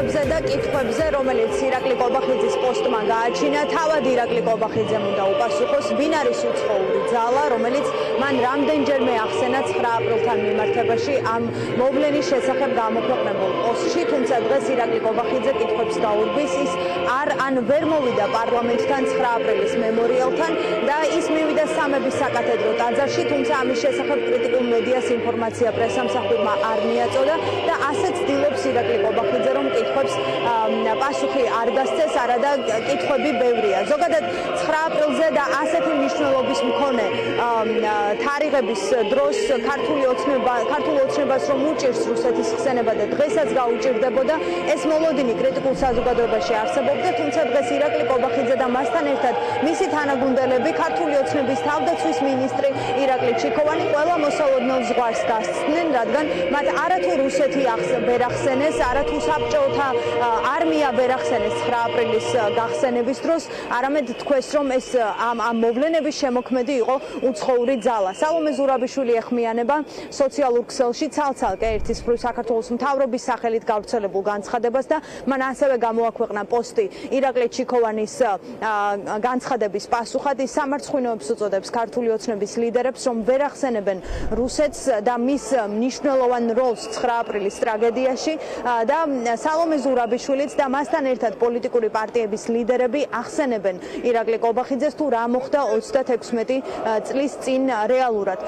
წესრიგებზე და კითხვებზე, რომელიც ირაკლი კობახიძის პოსტმა გააჩინა, თავად ირაკლი კობახიძემ უნდა უპასუხოს, ვინ არის უცხოური ძალა, რომელიც მან რამდენჯერმე ახსენა 9 აპრილთან მიმართებაში ამ მოვლენის შესახებ გამოქვეყნებულ პოსტში, თუმცა დღეს ირაკლი კობახიძე კითხვებს დაურბის, ის არ ვერ მოვიდა პარლამენტთან 9 აპრილის მემორიალთან და ის მივიდა სამების საკათედრო ტაძარში, თუმცა ამის შესახებ კრიტიკულ მედიას ინფორმაცია პრესამსახურმა არ მიაწოდა და ასეც ცდილობს ირაკლი კობახიძე, რომ კითხვებს პასუხი არ დასცეს, არადა კითხვები ბევრია. ზოგადად 9 აპრილზე და ასეთი მნიშვნელობის მქონე თარიღების დროს ქართულ ოცნებას რომ უჭირს რუსეთის ხსენება და დღესაც გაუჭირდებოდა, ეს მოლოდინი კრიტიკულ საზოგადოებაში არსებობდა, თუმცა დღეს ირაკლი კობახიძე და მასთან ერთად მისი თანაგუნდელები, ქართული ოცნების თავდაცვის მინისტრი ირაკლი ჩიქოვანი ყველა მოსალოდნელ ზღვარს გასცდნენ, რადგან მათ არათუ რუსეთი ვერ ახსენეს, არათუ საბჭოთა არმია ვერ ახსენეს 9 აპრილის გახსენების დროს, არამედ თქვეს, რომ ეს ამ მოვლენების შემოქმედი იყო უცხოური ძალა. სალომე ზურაბიშვილი ეხმიანება სოციალურ ქსელში ცალ-ცალკე ერთისფრულ საქართველოს მთავრობის სახელით გავრცელებულ განცხადებას და მან ასევე გამოაქვეყნა პოსტი ირაკლი ჩიქოვანის განცხადების პასუხად. ის სამარცხვინოებს უწოდებს ქართული ოცნების ლიდერებს, რომ ვერ ახსენებენ რუსეთს და მის მნიშვნელოვან როლს 9 აპრილის ტრაგედიაში და სალომე ზურაბიშვილიც და მასთან ერთად პოლიტიკური პარტიების ლიდერები ახსენებენ ირაკლი კობახიძეს თუ რა მოხდა 36 წლის წინ რეალურად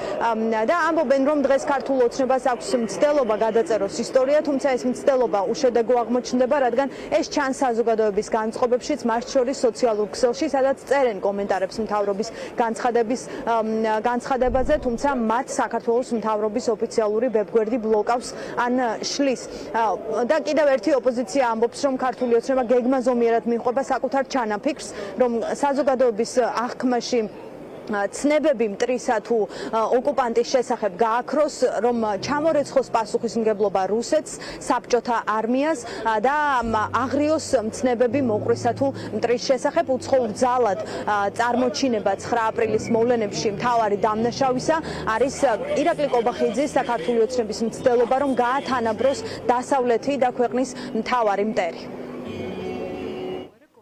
და ამბობენ, რომ დღეს ქართულ ოცნებას აქვს მცდელობა გადაწეროს ისტორია, თუმცა ეს მცდელობა უშედეგო აღმოჩნდება, რადგან ეს ჩანს საზოგადოების განწყობებშიც, მათ შორის სოციალურ ქსელში, სადაც წერენ კომენტარებს მთავრობის განცხადებაზე, თუმცა მათ საქართველოს მთავრობის ოფიციალური ვებგვერდი ბლოკავს ან შლის. და კიდევ ერთი ოპოზიცია ამბობს, რომ ქართული ოცნება გეგმაზომიერად მიჰყვება საკუთარ ჩანაფიქრს, რომ საზოგადოების აღქმაში ცნებები მტრისა თუ ოკუპანტის შესახებ გააქროს, რომ ჩამორეცხოს პასუხისმგებლობა რუსეთს, საბჭოთა არმიას და აღრიოს მცნებები მოყვრისა თუ მტრის შესახებ. უცხოურ ძალად წარმოჩინება 9 აპრილის მოვლენებში მთავარი დამნაშავისა არის ირაკლი კობახიძის საქართველოს ოცნების მცდელობა, რომ გაათანაბროს დასავლეთი და ქვეყნის მთავარი მტერი.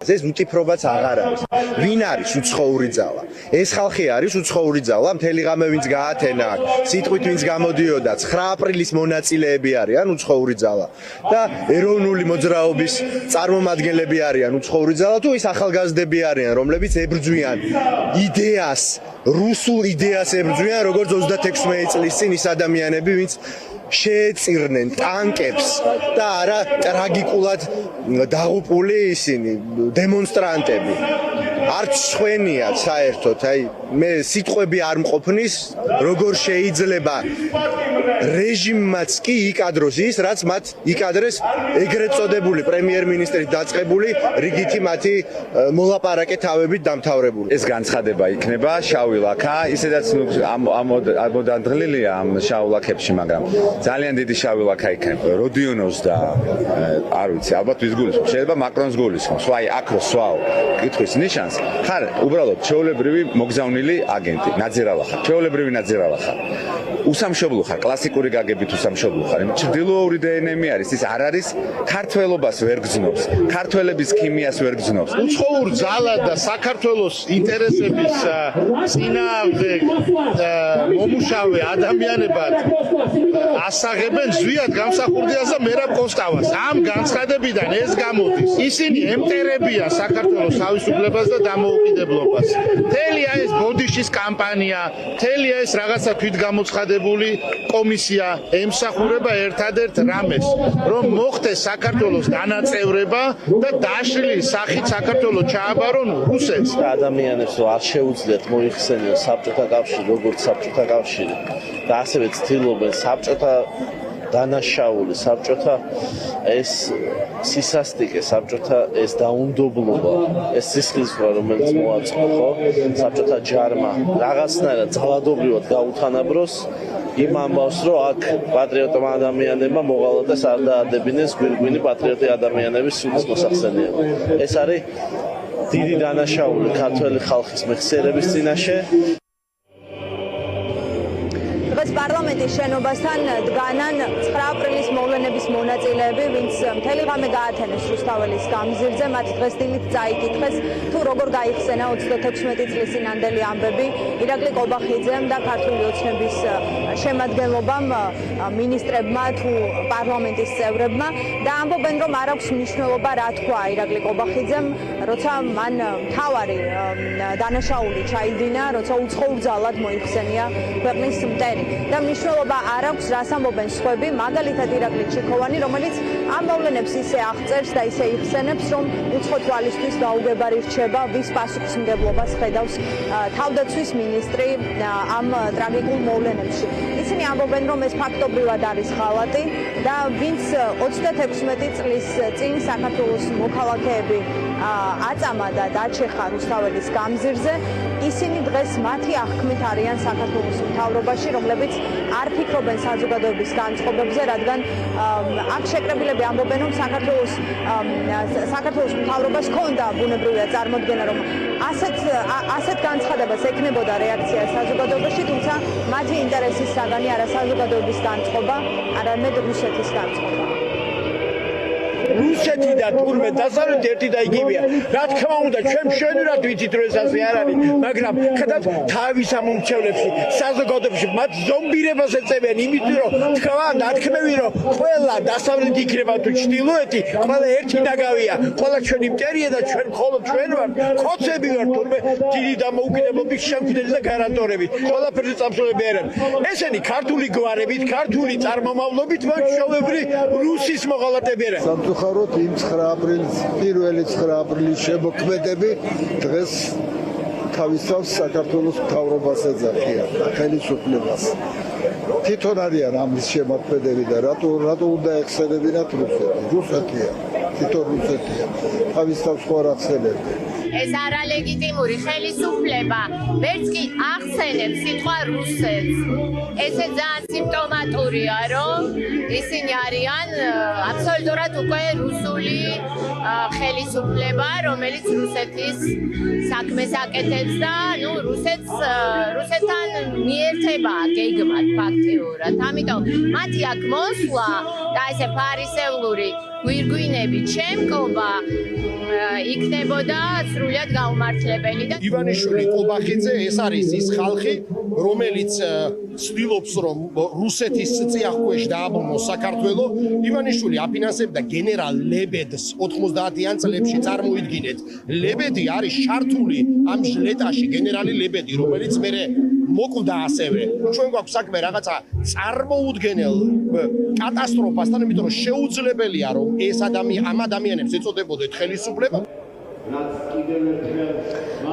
ეს უტიფრობაც აღარ არის. ვინ არის უცხოური ძალა? ეს ხალხი არის უცხოური ძალა, მთელი ღამე ვინც გაათენა, სიტყვით ვინც გამოდიოდა, 9 აპრილის მონაწილეები არიან უცხოური ძალა და ეროვნული მოძრაობის წარმომადგენლები არიან უცხოური ძალა თუ ის ახალგაზრდები არიან, რომლებიც ებრძვიან იდეას, რუსულ იდეას ებრძვიან, როგორც 36 წლის წინ ის ადამიანები, ვინც შეეწირნენ ტანკებს და არა ტრაგიკულად დაღუპული ისინი დემონსტრანტები. არც ხვენია საერთოდ, მე სიტყვები არ მყოფნის, როგორ შეიძლება რეჟიმმაც კი იკადროს ის, რაც მათ იკადრეს ეგრეთ წოდებული პრემიერ-მინისტრით დაწყებული რიგითი მათი მოლაპარაკე თავებით დამთავრებული. ეს განცხადება იქნება შავი ლაქა, ისედაც ამოდანდღლილია ამ შავ ლაქებში, მაგრამ ძალიან დიდი შავი ლაქა იქნება. როდიონოვს და არ ვიცი, ალბათ ვის გულისხმობს, შეიძლება მაკრონს გულისხმობს. აი, აქროს სვაო, კითხვის ნიშანს ხარ უბრალოდ ჩვეულებრივი მოგზავნილი აგენტი, ნაძირავა ხარ, ჩვეულებრივი ნაძირავა ხარ. უსამშობლო ხარ, კლასიკური გაგებით უსამშობლო ხარ. ჩრდილოური დნმ არის, ის არ არის ქართველობას ვერ გზნობს, ქართველების ქიმიას ვერ გზნობს. უცხოურ ძალა და საქართველოს ინტერესების წინააღმდეგ მომუშავე ადამიანებად ასაღებენ ზვიად გამსახურდიას და მერაბ კოსტავას. ამ განცხადებიდან ეს გამოდის. ისინი ემტერებიან საქართველოს თავისუფლებას და დამოუკიდებლობას. თელია ეს ბოდიშის კამპანია, თელია ეს რაღაცა თვითგამოცხადებული კომისია ემსახურება ერთადერთ რამეს, რომ მოხდეს საქართველოს დანაწევრება და დაშლის სახით საქართველოს ჩააბარონ რუსეთს. ადამიანებს არ შეუძლიათ მოიხსენიონ საბჭოთა კავშირი, როგორც საბჭოთა კავშირი და ასევე ცდილობენ საბჭოთა დანაშაული, საბჭოთა ეს სისასტიკე, საბჭოთა ეს დაუნდობლობა, ეს სისხლისღვრა, რომელიც მოაწყო, ხო? საბჭოთა ჯარმა რაღაცნაირად ძალადობრივად გაუთანაბროს იმ ამბავს, რომ აქ პატრიოტმა ადამიანებმა მოღალატეს არ დაადებინეს გვირგვინი პატრიოტი ადამიანების სულის მოსახსენიებლად. ეს არის დიდი დანაშაული ქართველი ხალხის მეხსიერების წინაშე. დღეს პარლამენტში პარლამენტის შენობასთან დგანან 9 აპრილის მოვლენების მონაწილეები, ვინც მთელი ღამე გაათენეს რუსთაველის გამზირზე, მათ დღეს დილით წაიკითხეს თუ როგორ გაიხსენა 36 წლის წინანდელი ამბები ირაკლი კობახიძემ და ქართული ოცნების შემადგენლობამ, მინისტრებმა თუ პარლამენტის წევრებმა და ამბობენ, რომ არ აქვს მნიშვნელობა რა თქვა ირაკლი კობახიძემ, როცა მან მთავარი დანაშაული ჩაიდინა, როცა უცხოურ ძალად მოიხსენია ქვეყნის მტერი და მნიშვნელობა არ აქვს რას ამბობენ სხვები, მაგალითად ირაკლი ჩიქოვანი, რომელიც ამ მოვლენებს ისე აღწერს და ისე იხსენებს, რომ უცხო თვალისთვის გაუგებარი რჩება, ვის პასუხისმგებლობას ხედავს თავდაცვის მინისტრი ამ ტრაგიკულ მოვლენებში. ისინი ამბობენ, რომ ეს ფაქტობრივად არის ღალატი და ვინც 36 წლის წინ საქართველოს მოქალაქეები აწამა და დაჩეხა რუსთაველის გამზირზე, ისინი დღეს მათი აღქმით არიან საქართველოს მთავრობაში, რომლებიც არ ფიქრობენ საზოგადოების განწყობებზე, რადგან აქ შეკრებილები ამბობენ, რომ საქართველოს მთავრობას ჰქონდა ბუნებრივია წარმოდგენა, რომ ასეთ განცხადებას ექნებოდა რეაქცია საზოგადოებაში, თუმცა მათი ინტერესის საგანი არა საზოგადოების განწყობა, არამედ რუსეთის განწყობა. რუსეთი და თურმე დასავლეთი ერთი და იგივეა. რა თქმა უნდა, ჩვენ მშვენივრად ვიცით, რომ ეს ასე არ არის, მაგრამ ხედავთ თავის ამომრჩევლებში, საზოგადოებაში, მათ ზომბირებას ეწევიან, იმიტომ რომ თქვენ დათქმევი, რომ ყველა დასავლეთი იქნება თუ ჩრდილოეთი, ყველა ერთი ნაგავია, ყველა ჩვენი მტერია და ჩვენ მხოლოდ ჩვენ ვართ, ხოცები ვართ, თურმე დიდი დამოუკიდებლობის შემქმნელი და გარანტორები, ყველაფერზე წამსვლები არიან. ესენი ქართული გვარებით, ქართული წარმომავლობით, ჩვეულებრივი რუსის მოღალატეები არიან. სამწუხაროდ იმ 9 აპრილის პირველი 9 აპრილის შემოქმედები დღეს თავისთავად საქართველოს მთავრობას ეძახიან ხელისუფლებას. თვითონ არიან ამის შემოქმედები და რატო უნდა ეხსენებინათ რუსეთია, თვითონ რუსეთია, თავისთავად ხო არ ახსენებენ. ეს არალეგიტიმური ხელისუფლება ვერც კი ახსენებს სიტყვა რუსეთს. ესე ძალიან სიმპტომატურია, რომ ისინი არიან აბსოლუტურად უკვე რუსული ხელისუფლება, რომელიც რუსეთის საქმეს აკეთებს და რუსეთთან მიერთება გეგმად ფაქტიურად. ამიტომ მათი აქ მოსვლა და ესე ფარისევლური გვირგვინები ჩემკობა იქნებოდა სრულიად გაუმართლებელი და ივანიშვილი კობახიძე ეს არის ის ხალხი, რომელიც ცდილობს რომ რუსეთის წიაღქვეშ დააბრუნოს საქართველო. ივანიშვილი აფინანსებდა გენერალ ლებედს 90-იან წლებში, წარმოიდგინეთ. ლებედი არის ჩართული ამ ჟლეტაში, გენერალი ლებედი, რომელიც მერე მოკვდა ასევე. ჩვენ გვაქვს საქმე რაღაცა წარმოუდგენელ კატასტროფასთან, იმიტომ რომ შეუძლებელია რომ ამ ადამიანებს ეწოდებოდეთ ხელისუფლება.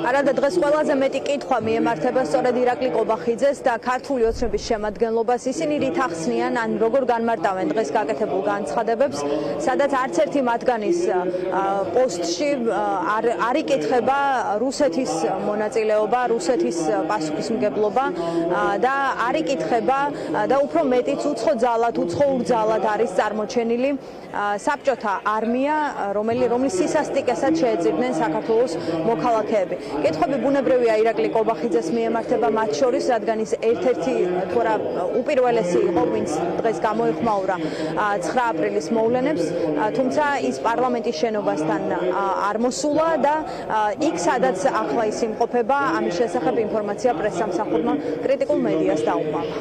არადა დღეს ყველაზე მეტი კითხვა მიემართება სწორედ ირაკლი კობახიძეს და ქართული ოცნების შემადგენლობას. ისინი რით ახსნიან, ან როგორ განმარტავენ დღეს გაკეთებულ განცხადებებს, სადაც არც ერთი მათგანის პოსტში არ იკითხება რუსეთის მონაწილეობა, რუსეთის პასუხისმგებლობა და არ იკითხება და უფრო მეტიც უცხოურ ძალად არის წარმოჩენილი საბჭოთა არმია, რომლის სისასტიკესაც შეეძებდნენ საქართველოს მოქალაქეები. კითხვები ბუნებრივია ირაკლი კობახიძეს მიემართება მათ შორის, რადგან ის ერთ-ერთი თუ რა უპირველესი იყო, ვინც დღეს გამოიხმაურა 9 აპრილის მოვლენებს, თუმცა ის პარლამენტის შენობასთან არ მოსულა და იქ სადაც ახლა ის იმყოფება, ამის შესახებ ინფორმაცია პრესსამსახურმა კრიტიკულ მედიას დაუმალა.